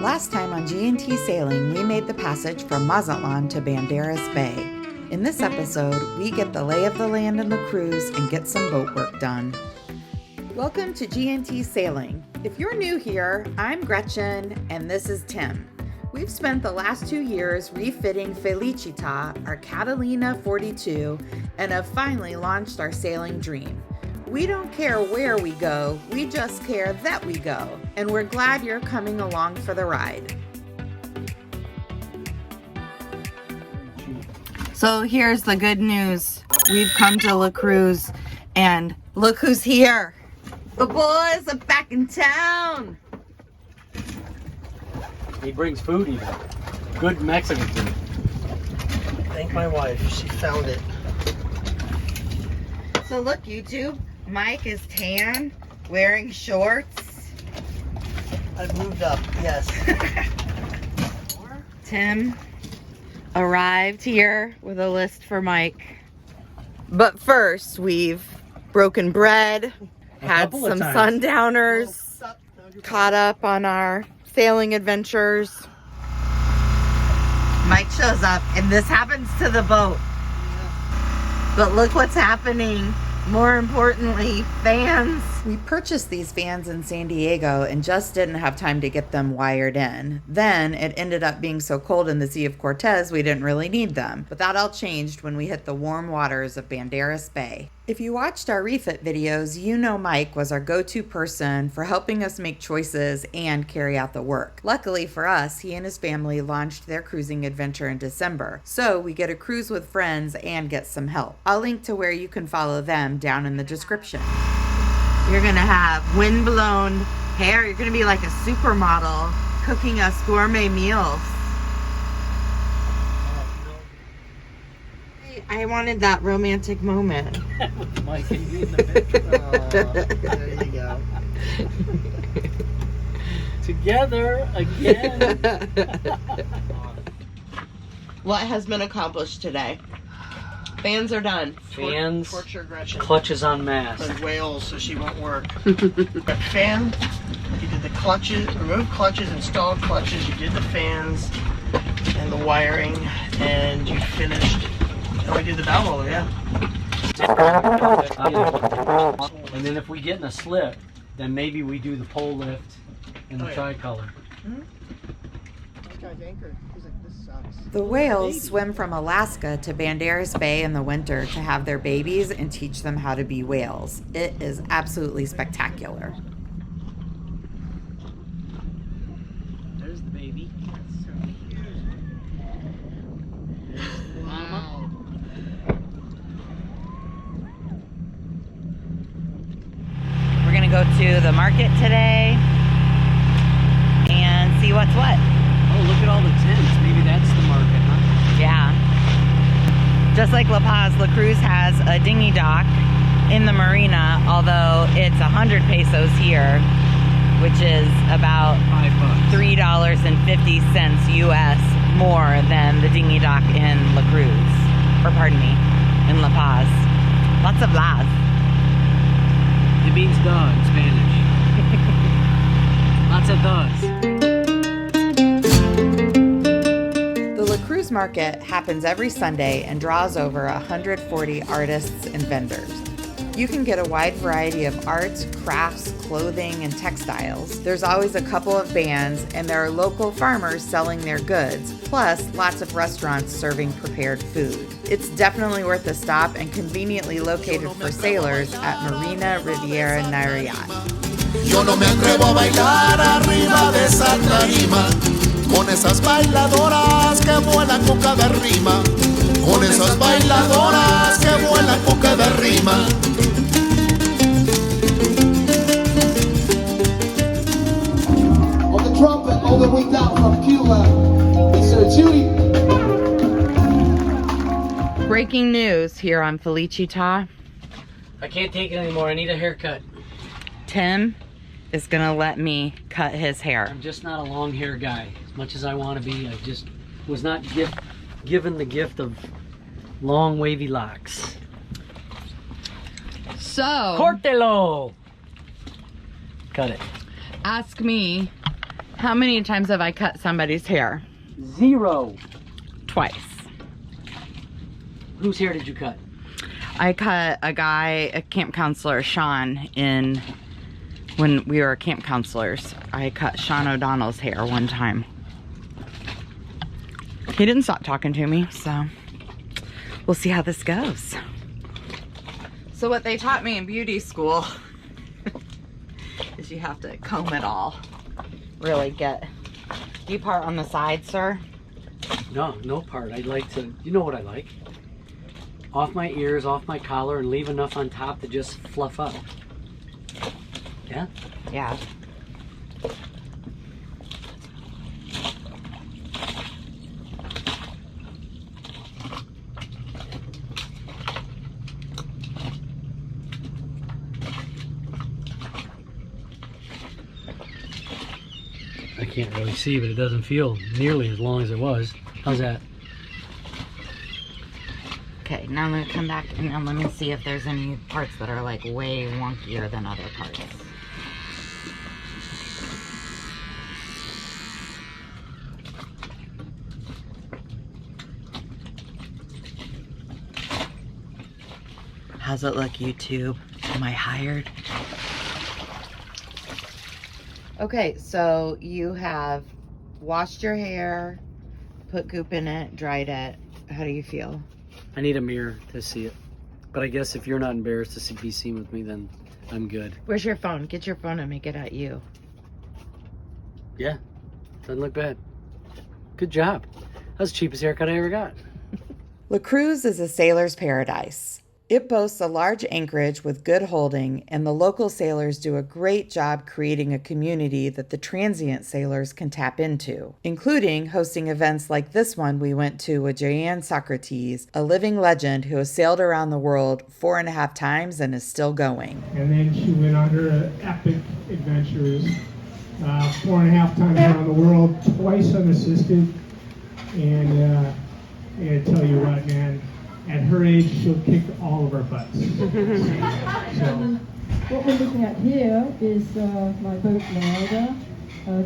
Last time on G&T Sailing, we made the passage from Mazatlan to Banderas Bay. In this episode, we get the lay of the land in the Cruz and get some boat work done. Welcome to G&T Sailing. If you're new here, I'm Gretchen and this is Tim. We've spent the last 2 years refitting Felicita, our Catalina 42, and have finally launched our sailing dream. We don't care where we go, we just care that we go, and we're glad you're coming along for the ride. So here's the good news. We've come to La Cruz, and look who's here. The boys are back in town. He brings food even. Good Mexican food. Thank my wife, she found it. So look, YouTube, Mike is tan, wearing shorts. I've moved up, yes. Tim arrived here with a list for Mike. But first, we've broken bread, had some sundowners, caught up on our sailing adventures. Mike shows up, and this happens to the boat. But look what's happening. More importantly, fans. We purchased these fans in San Diego and just didn't have time to get them wired in. Then it ended up being so cold in the Sea of Cortez we didn't really need them. But that all changed when we hit the warm waters of Banderas Bay. If you watched our refit videos, you know Mike was our go-to person for helping us make choices and carry out the work. Luckily for us, he and his family launched their cruising adventure in December, so we get a cruise with friends and get some help. I'll link to where you can follow them down in the description. You're gonna have wind-blown hair. You're gonna be like a supermodel cooking us gourmet meals. I wanted that romantic moment. Mike and you in the picture. There you go. Together again. What has been accomplished today? Fans are done. Fans, Torture Gretchen. clutches on mast. And whales, so she won't work. Got fan, you did the clutches, removed clutches, installed clutches, you did the fans and the wiring, and you finished. Oh, we did the bow roller, yeah. And then if we get in a slip, then maybe we do the pole lift and the tricolor. This guy's anchored. He's like, this sucks. The whales swim from Alaska to Banderas Bay in the winter to have their babies and teach them how to be whales. It is absolutely spectacular. There's the baby. Wow. We're gonna go to the market today and see what's what. Oh, look at all the tents. Maybe that's the market, huh? Yeah. Just like La Paz, La Cruz has a dinghy dock in the marina, although it's 100 pesos here, which is about $5. $3.50 US more than the dinghy dock in La Cruz, or pardon me, in La Paz. Lots of las. It means dog in Spanish. Lots of dogs. The La Cruz market happens every Sunday and draws over 140 artists and vendors. You can get a wide variety of art, crafts, clothing, and textiles. There's always a couple of bands, and there are local farmers selling their goods, plus lots of restaurants serving prepared food. It's definitely worth a stop and conveniently located for sailors at Marina Riviera Nayarit. Yo no me atrevo a bailar arriba de esa tarima, con esas bailadoras que vuelan con cada rima, con esas bailadoras que vuelan con cada rima. On the trumpet, all the way down from Cuba, Mr. Chewy. Breaking news here on Felicita. I can't take it anymore. I need a haircut. Tim is gonna let me cut his hair. I'm just not a long hair guy. As much as I want to be, I just was not given the gift of long wavy locks. So, Cortelo! Cut it. ask me How many times have I cut somebody's hair? 0. Twice. Whose hair did you cut? I cut a guy, a camp counselor, Sean, when we were camp counselors. I cut Sean O'Donnell's hair one time. He didn't stop talking to me, so we'll see how this goes. So what they taught me in beauty school is you have to comb it all. Really get. Do you part on the side, sir? No part. I'd like to, you know what I like? Off my ears, off my collar, and leave enough on top to just fluff up. Yeah? Yeah. I can't really see, but it doesn't feel nearly as long as it was. How's that? Okay, now I'm gonna come back and let me see if there's any parts that are like way wonkier than other parts. How's it look, YouTube? Am I hired? Okay, so you have washed your hair, put goop in it, dried it. How do you feel? I need a mirror to see it. But I guess if you're not embarrassed to be seen with me, then I'm good. Where's your phone? Get your phone and make it at you. Yeah, doesn't look bad. Good job. That's the cheapest haircut I ever got. La Cruz is a sailor's paradise. It boasts a large anchorage with good holding, and the local sailors do a great job creating a community that the transient sailors can tap into, including hosting events like this one we went to with Joanne Socrates, a living legend who has sailed around the world 4.5 times and is still going. And then she went on her epic adventures, 4.5 times around the world, twice unassisted, and I gotta tell you what, man, at her age, she'll kick all of our butts. So. What we're looking at here is my boat Narada.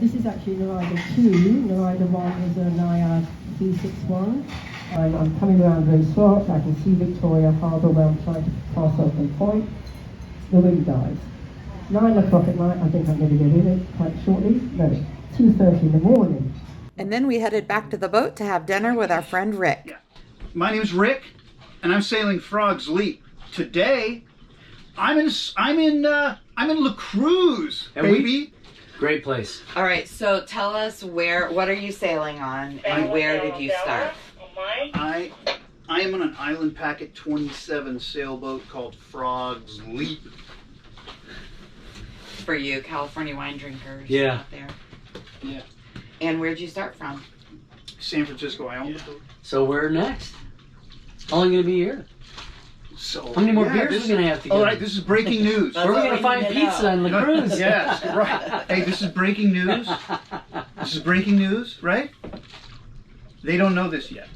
This is actually Narada 2. Narada 1 is a Naiad E16. I'm coming around very soft. I can see Victoria Harbour where I'm trying to pass Open Point. The wind dies. 9 o'clock at night, I think I'm going to get in it quite shortly. No, 2:30 in the morning. And then we headed back to the boat to have dinner with our friend Rick. Yeah. My name's Rick, and I'm sailing Frog's Leap. Today, I'm in La Cruz, baby. Great place. All right, so tell us what are you sailing on and where did you start? I am on an Island Packet 27 sailboat called Frog's Leap. For you, California wine drinkers Yeah. out there. Yeah. And where'd you start from? San Francisco, I own the boat. So where next? How long are you gonna be here? So, How many more yeah, beers are we gonna have to get? All right, this is breaking news. Where are we gonna find pizza in La Cruz? Yes, right. Hey, this is breaking news. This is breaking news, right? They don't know this yet.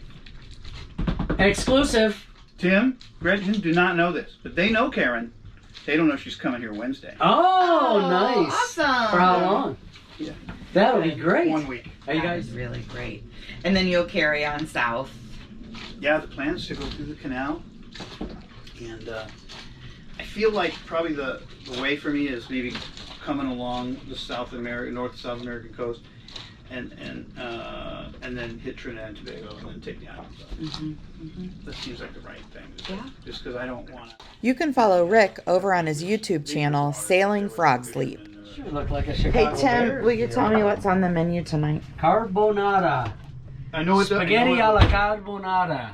Exclusive. Tim, Gretchen do not know this, but they know Karen. They don't know she's coming here Wednesday. Oh, nice. Awesome. For how long? Yeah. That'll be great. 1 week. Are you That guys is really great. And then you'll carry on south. Yeah, the plan is to go through the canal, and I feel like probably the way for me is maybe coming along the North South American coast, and then hit Trinidad and Tobago, and then take the island. That seems like the right thing. Yeah. Just because I don't want to. You can follow Rick over on his YouTube channel, Sailing Frog's Leap. sure look like a Chicago Hey Tim, Bears will you tell me deal. what's on the menu tonight? Carbonara. I know it's Spaghetti alla carbonara.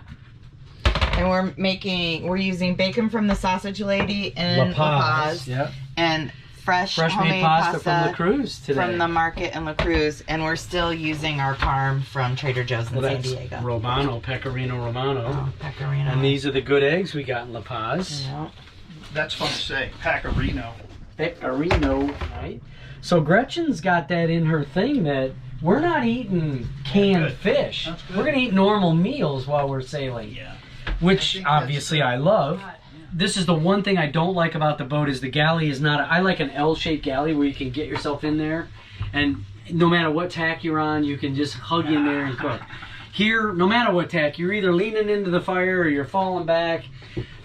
And we're using bacon from the Sausage Lady and La Paz, Yep. and fresh Fresh made homemade pasta from La Cruz today. from the market in La Cruz, and we're still using our parm from Trader Joe's in Well, San that's Diego. Romano, Pecorino Romano. Oh, pecorino. And these are the good eggs we got in La Paz. Yeah. That's fun to say. Pecorino. Pecorino, right? So Gretchen's got that in her thing that we're not eating canned Good. fish. That's good. We're gonna eat normal meals while we're sailing. Yeah. Which I think that's, obviously I love. This is the one thing I don't like about the boat is the galley is not. I like an L-shaped galley where you can get yourself in there, and no matter what tack you're on, you can just hug in there and cook. Here, no matter what tack, you're either leaning into the fire or you're falling back.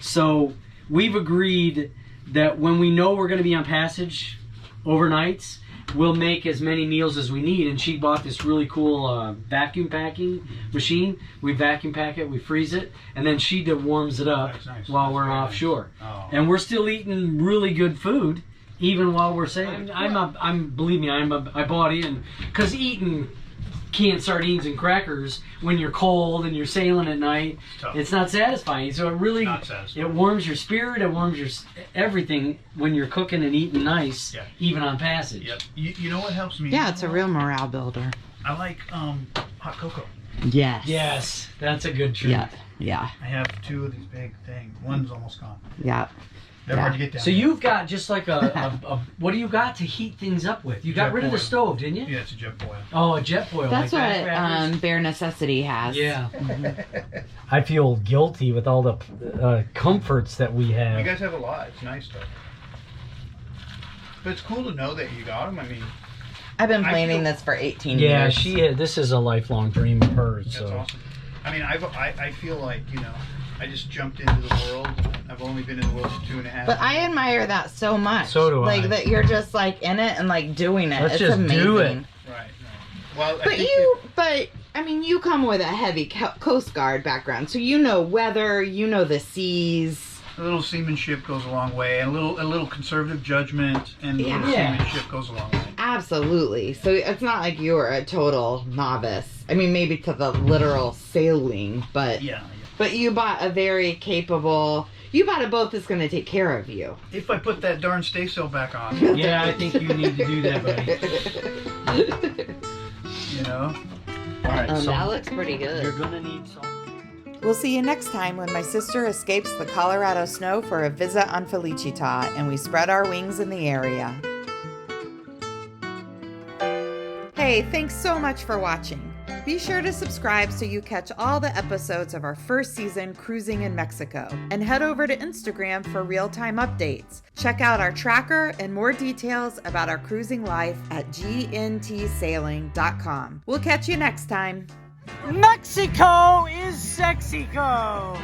So we've agreed that when we know we're going to be on passage overnights, we'll make as many meals as we need. And she bought this really cool vacuum packing machine. We vacuum pack it, we freeze it, and then she warms it up while we're offshore. Oh. And we're still eating really good food even while we're sailing. Believe me, I bought in, because eating canned sardines and crackers when you're cold and you're sailing at night, it's not satisfying. So it really, it warms your spirit, it warms your everything when you're cooking and eating nice, even on passage. Yep. You know what helps me? Yeah, it's a real morale builder. I like hot cocoa. Yes. Yes, that's a good treat. Yeah. Yeah. I have 2 of these big things. One's almost gone. Yeah. They're hard to get down. So you've got just like a what do you got to heat things up with? You got rid of the stove, didn't you? Yeah, it's a jet boil. Oh, a jet boil. That's like what Bare Necessity has. Yeah. I feel guilty with all the comforts that we have. You guys have a lot. It's nice though. But it's cool to know that you got them. I mean, I've been planning this for 18 yeah, years. this is a lifelong dream of hers. that's So. awesome. I mean, I feel like, I just jumped into the world. I've only been in the world for 2.5 But I admire that so much. So do I. Like that you're just like in it and like doing it. Let's it's just amazing. do it. Right. Well, But I mean, you come with a heavy Coast Guard background, so you know weather, you know the seas. a little seamanship goes a long way, and a little conservative judgment and a little seamanship goes a long way. Absolutely. So it's not like you're a total novice. I mean, maybe to the literal sailing, but But you bought a very capable. You bought a boat that's going to take care of you. If I put that darn staysail back on. Yeah, I think you need to do that, buddy. All right. So that looks pretty good. you're gonna need some. We'll see you next time when my sister escapes the Colorado snow for a visit on Felicita and we spread our wings in the area. Hey, thanks so much for watching. Be sure to subscribe so you catch all the episodes of our first season cruising in Mexico. And head over to Instagram for real-time updates. Check out our tracker and more details about our cruising life at gntsailing.com. We'll catch you next time. Mexico is Sexico!